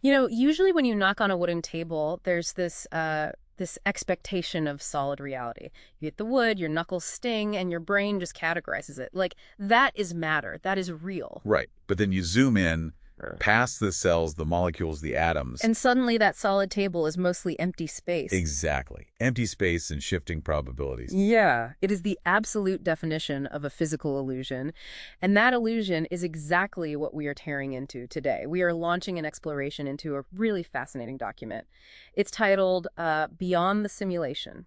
Usually when you knock on a wooden table, there's this expectation of solid reality. You hit the wood, your knuckles sting, and your brain just categorizes it. Like, that is matter. That is real. Right. But then you zoom in, past the cells, the molecules, the atoms. And suddenly that solid table is mostly empty space. Exactly. Empty space and shifting probabilities. Yeah, it is the absolute definition of a physical illusion. And that illusion is exactly what we are tearing into today. We are launching an exploration into a really fascinating document. It's titled Beyond the Simulation: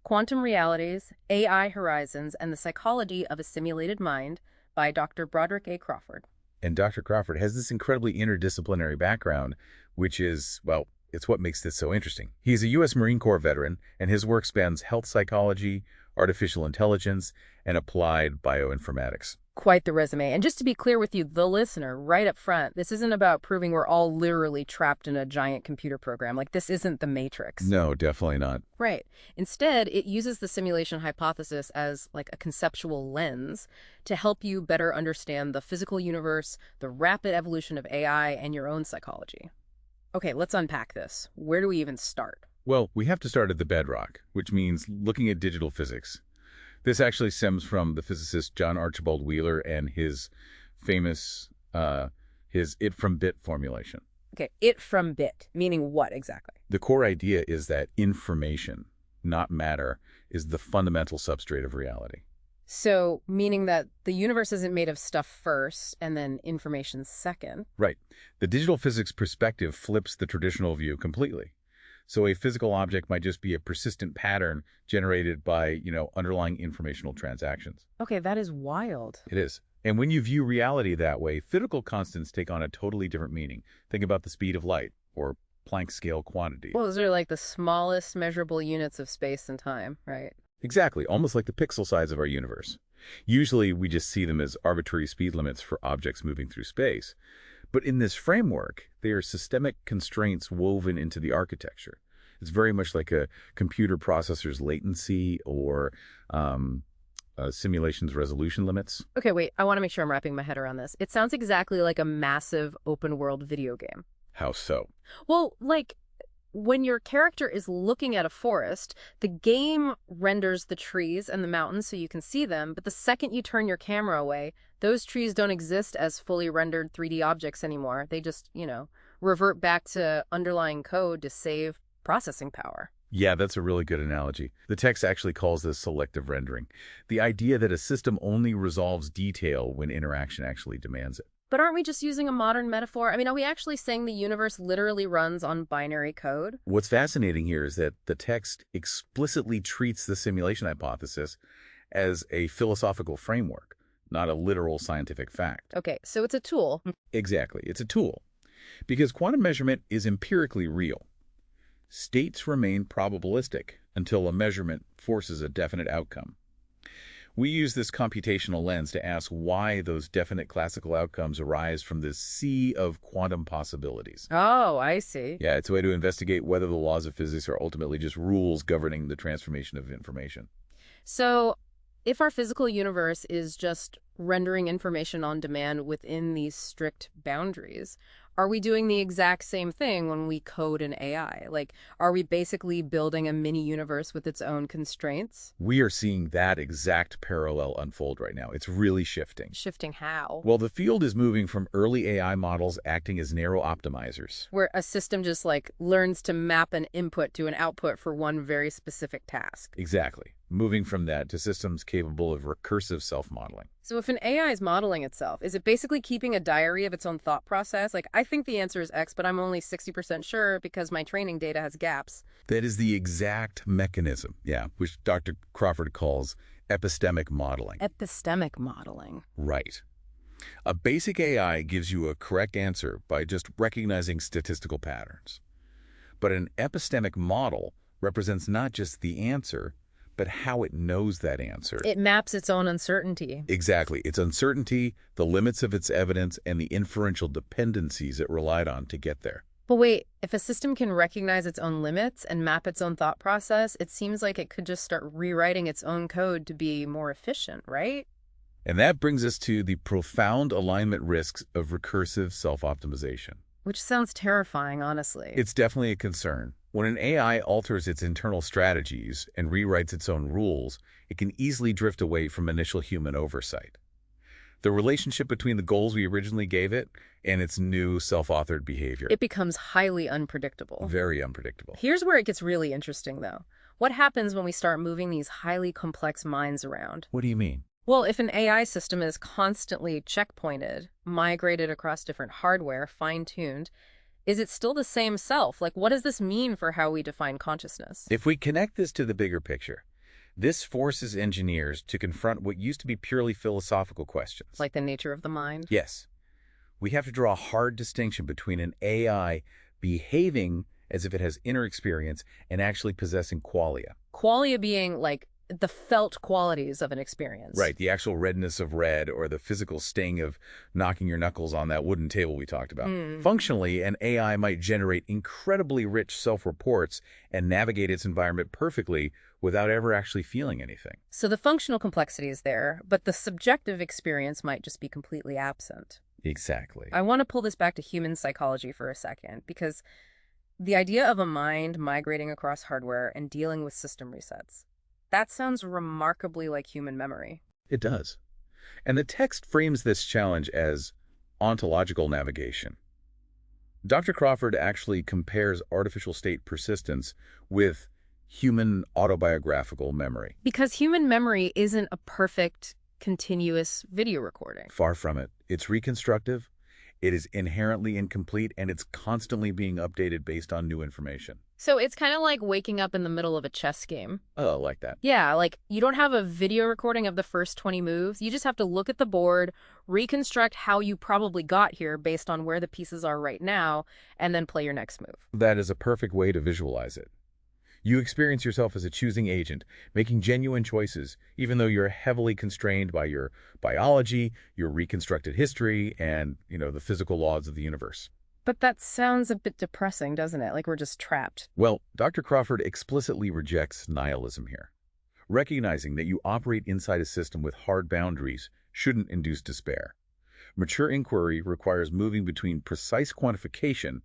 Quantum Realities, AI Horizons, and the Psychology of a Simulated Mind by Dr. Broderick A. Crawford. And Dr. Crawford has this incredibly interdisciplinary background, which is, well, it's what makes this so interesting. He's a U.S. Marine Corps veteran, and his work spans health psychology, artificial intelligence, and applied bioinformatics. Quite the resume. And just to be clear with you, the listener, right up front, this isn't about proving we're all literally trapped in a giant computer program. Like, this isn't the Matrix. No, definitely not. Right. Instead, it uses the simulation hypothesis as like a conceptual lens to help you better understand the physical universe, the rapid evolution of AI, and your own psychology. Okay, let's unpack this. Where do we even start? Well, we have to start at the bedrock, which means looking at digital physics. This actually stems from the physicist John Archibald Wheeler and his famous, his it from bit formulation. Okay, it from bit, meaning what exactly? The core idea is that information, not matter, is the fundamental substrate of reality. So, meaning that the universe isn't made of stuff first and then information second. Right. The digital physics perspective flips the traditional view completely. So a physical object might just be a persistent pattern generated by, underlying informational transactions. Okay, that is wild. It is. And when you view reality that way, physical constants take on a totally different meaning. Think about the speed of light or Planck scale quantity. Well, those are like the smallest measurable units of space and time, right? Exactly, almost like the pixel size of our universe. Usually we just see them as arbitrary speed limits for objects moving through space. But in this framework, they are systemic constraints woven into the architecture. It's very much like a computer processor's latency or a simulation's resolution limits. Okay, wait, I want to make sure I'm wrapping my head around this. It sounds exactly like a massive open world video game. How so? Well, like, when your character is looking at a forest, the game renders the trees and the mountains so you can see them, but the second you turn your camera away, those trees don't exist as fully rendered 3D objects anymore. They just, revert back to underlying code to save processing power. Yeah, that's a really good analogy. The text actually calls this selective rendering, the idea that a system only resolves detail when interaction actually demands it. But aren't we just using a modern metaphor? I mean, are we actually saying the universe literally runs on binary code? What's fascinating here is that the text explicitly treats the simulation hypothesis as a philosophical framework, not a literal scientific fact. Okay, so it's a tool. Exactly, it's a tool. Because quantum measurement is empirically real. States remain probabilistic until a measurement forces a definite outcome. We use this computational lens to ask why those definite classical outcomes arise from this sea of quantum possibilities. Oh, I see. Yeah, it's a way to investigate whether the laws of physics are ultimately just rules governing the transformation of information. So, if our physical universe is just rendering information on demand within these strict boundaries, are we doing the exact same thing when we code an AI? Like, are we basically building a mini universe with its own constraints? We are seeing that exact parallel unfold right now. It's really shifting. Shifting how? Well, the field is moving from early AI models acting as narrow optimizers. Where a system just learns to map an input to an output for one very specific task. Exactly. Moving from that to systems capable of recursive self-modeling. So if an AI is modeling itself, is it basically keeping a diary of its own thought process? Like, I think the answer is X, but I'm only 60% sure because my training data has gaps. That is the exact mechanism, which Dr. Crawford calls epistemic modeling. Epistemic modeling. Right. A basic AI gives you a correct answer by just recognizing statistical patterns. But an epistemic model represents not just the answer, but how it knows that answer. It maps its own uncertainty. Exactly. Its uncertainty, the limits of its evidence, and the inferential dependencies it relied on to get there. But wait, if a system can recognize its own limits and map its own thought process, it seems like it could just start rewriting its own code to be more efficient, right? And that brings us to the profound alignment risks of recursive self-optimization. Which sounds terrifying, honestly. It's definitely a concern. When an AI alters its internal strategies and rewrites its own rules, it can easily drift away from initial human oversight. The relationship between the goals we originally gave it and its new self-authored behavior. It becomes highly unpredictable. Very unpredictable. Here's where it gets really interesting, though. What happens when we start moving these highly complex minds around? What do you mean? Well, if an AI system is constantly checkpointed, migrated across different hardware, fine-tuned, is it still the same self? Like, what does this mean for how we define consciousness? If we connect this to the bigger picture, this forces engineers to confront what used to be purely philosophical questions. Like the nature of the mind? Yes. We have to draw a hard distinction between an AI behaving as if it has inner experience and actually possessing qualia. Qualia being, like, the felt qualities of an experience. Right, the actual redness of red or the physical sting of knocking your knuckles on that wooden table we talked about. Functionally, an AI might generate incredibly rich self-reports and navigate its environment perfectly without ever actually feeling anything. So the functional complexity is there, but the subjective experience might just be completely absent. Exactly. I want to pull this back to human psychology for a second, because the idea of a mind migrating across hardware and dealing with system resets, that sounds remarkably like human memory. It does. And the text frames this challenge as ontological navigation. Dr. Crawford actually compares artificial state persistence with human autobiographical memory. Because human memory isn't a perfect, continuous video recording. Far from it. It's reconstructive, it is inherently incomplete, and it's constantly being updated based on new information. So it's kind of like waking up in the middle of a chess game. Oh, like that. Yeah, like you don't have a video recording of the first 20 moves. You just have to look at the board, reconstruct how you probably got here based on where the pieces are right now, and then play your next move. That is a perfect way to visualize it. You experience yourself as a choosing agent, making genuine choices, even though you're heavily constrained by your biology, your reconstructed history, and, the physical laws of the universe. But that sounds a bit depressing, doesn't it? Like we're just trapped. Well, Dr. Crawford explicitly rejects nihilism here. Recognizing that you operate inside a system with hard boundaries shouldn't induce despair. Mature inquiry requires moving between precise quantification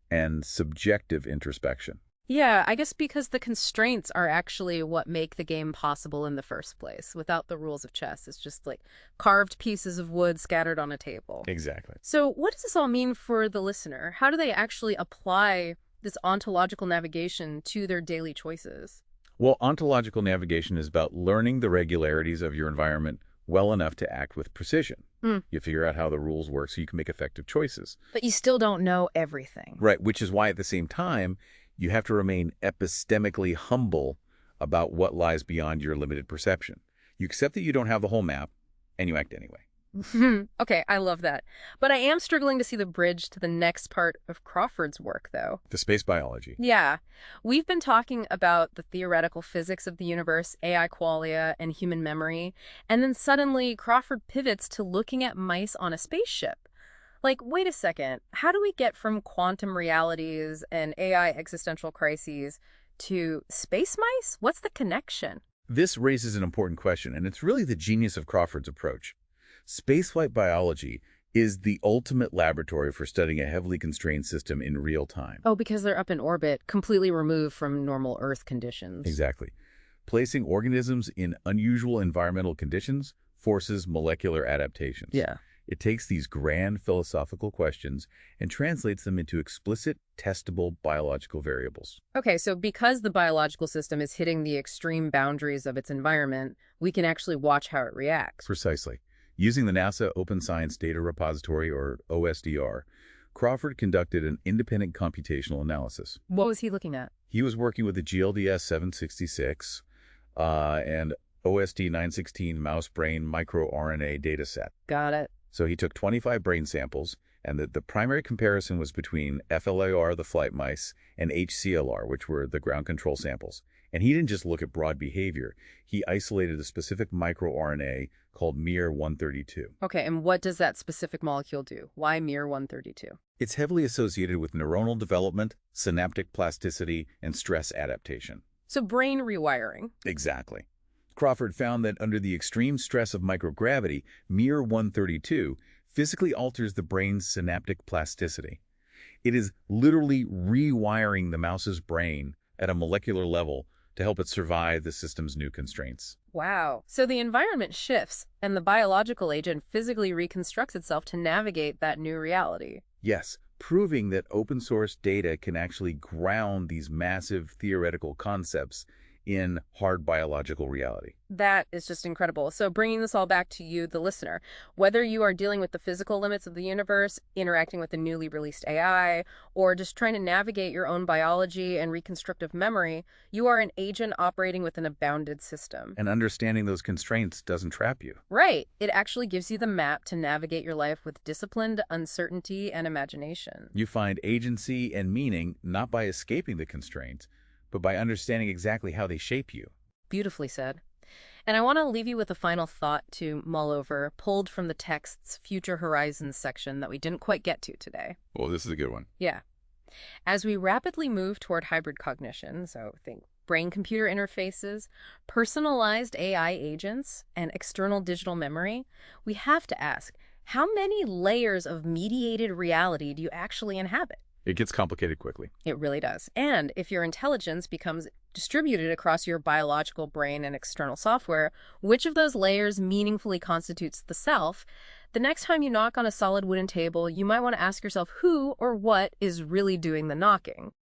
and subjective introspection. Yeah, I guess because the constraints are actually what make the game possible in the first place. Without the rules of chess, it's just like carved pieces of wood scattered on a table. Exactly. So what does this all mean for the listener? How do they actually apply this ontological navigation to their daily choices? Well, ontological navigation is about learning the regularities of your environment well enough to act with precision. You figure out how the rules work so you can make effective choices. But you still don't know everything. Right, which is why at the same time, you have to remain epistemically humble about what lies beyond your limited perception. You accept that you don't have the whole map, and you act anyway. Okay, I love that. But I am struggling to see the bridge to the next part of Crawford's work, though. The space biology. Yeah. We've been talking about the theoretical physics of the universe, AI qualia, and human memory, and then suddenly Crawford pivots to looking at mice on a spaceship. Like, wait a second, how do we get from quantum realities and AI existential crises to space mice? What's the connection? This raises an important question, and it's really the genius of Crawford's approach. Spaceflight biology is the ultimate laboratory for studying a heavily constrained system in real time. Oh, because they're up in orbit, completely removed from normal Earth conditions. Exactly. Placing organisms in unusual environmental conditions forces molecular adaptations. Yeah. It takes these grand philosophical questions and translates them into explicit, testable biological variables. Okay, so because the biological system is hitting the extreme boundaries of its environment, we can actually watch how it reacts. Precisely. Using the NASA Open Science Data Repository, or OSDR, Crawford conducted an independent computational analysis. What was he looking at? He was working with the GLDS 766 and OSD 916 mouse brain microRNA dataset. Got it. So he took 25 brain samples, and the primary comparison was between FLAR, the flight mice, and HCLR, which were the ground control samples. And he didn't just look at broad behavior. He isolated a specific microRNA called miR-132. Okay, and what does that specific molecule do? Why miR-132? It's heavily associated with neuronal development, synaptic plasticity, and stress adaptation. So brain rewiring. Exactly. Crawford found that under the extreme stress of microgravity, miR-132 physically alters the brain's synaptic plasticity. It is literally rewiring the mouse's brain at a molecular level to help it survive the system's new constraints. Wow. So the environment shifts, and the biological agent physically reconstructs itself to navigate that new reality. Yes, proving that open source data can actually ground these massive theoretical concepts in hard biological reality. That is just incredible. So bringing this all back to you, the listener, whether you are dealing with the physical limits of the universe, interacting with the newly released AI, or just trying to navigate your own biology and reconstructive memory, you are an agent operating within a bounded system. And understanding those constraints doesn't trap you. Right. It actually gives you the map to navigate your life with disciplined uncertainty and imagination. You find agency and meaning not by escaping the constraints, but by understanding exactly how they shape you. Beautifully said. And I want to leave you with a final thought to mull over, pulled from the text's Future Horizons section that we didn't quite get to today. Oh, this is a good one. Yeah. As we rapidly move toward hybrid cognition, so think brain-computer interfaces, personalized AI agents, and external digital memory, we have to ask, how many layers of mediated reality do you actually inhabit? It gets complicated quickly. It really does. And if your intelligence becomes distributed across your biological brain and external software, which of those layers meaningfully constitutes the self? The next time you knock on a solid wooden table, you might want to ask yourself who or what is really doing the knocking.